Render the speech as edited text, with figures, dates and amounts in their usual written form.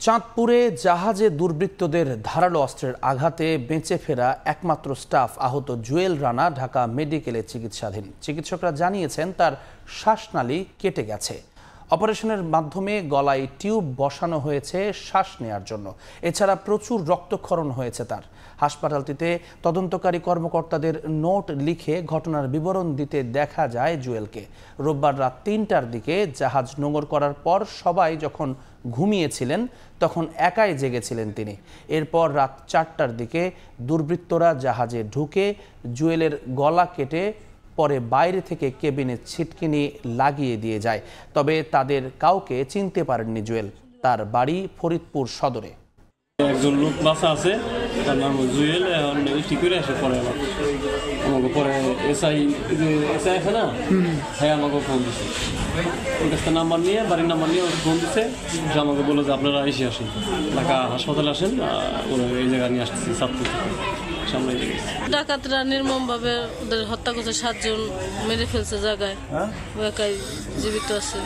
চাঁদপুরে জাহাজে দুর্বৃত্তদের ধারালো অস্ত্রের আঘাতে বেঁচে ফেরা একমাত্র স্টাফ আহত জুয়েল রানা ঢাকা মেডিকেলে চিকিৎসাধীন। চিকিৎসকরা জানিয়েছেন তার শ্বাসনালী কেটে গেছে। অপারেশনের মাধ্যমে গলায় টিউব বসানো হয়েছে শ্বাস নেয়ার জন্য। এছাড়া প্রচুর রক্তক্ষরণ হয়েছে তার। হাসপাতালটিতে তদন্তকারী কর্মকর্তাদের নোট লিখে ঘটনার বিবরণ দিতে দেখা যায় জুয়েলকে। রোববার রাত ৩টার দিকে জাহাজ নোঙর করার পর সবাই যখন ঘুমিয়েছিলেন তখন একাই জেগেছিলেন তিনি। এরপর রাত ৪টার দিকে দুর্বৃত্তরা জাহাজে ঢুকে জুয়েলের গলা কেটে পরে বাইরে থেকে কেবিনে ছিটকিনি লাগিয়ে দিয়ে যায়। তবে তাদের কাউকে চিনতে পারেননি জুয়েল। তার বাড়ি ফরিদপুর সদরে। একজন লোক বাসা আছে, তার নাম জুয়েল। এখন ঠিক করে আসে পরে আমাকে পরে এসআই আছে না, হ্যাঁ আমাকে ফোন দিচ্ছে। ওর কাছে নাম্বার নিয়ে, বাড়ির নাম্বার নিয়ে ওকে ফোন দিচ্ছে। সে আমাকে বললো যে আপনারা এসে আসেন, ঢাকা হাসপাতালে আসেন, ওরা এই জায়গায় নিয়ে আসতেছি চাঁদপুর থেকে। ডাকাতরা নির্মমভাবে ওদের হত্যা করছে, 7 জন মেরে ফেলছে জায়গায়, একাই জীবিত আছে।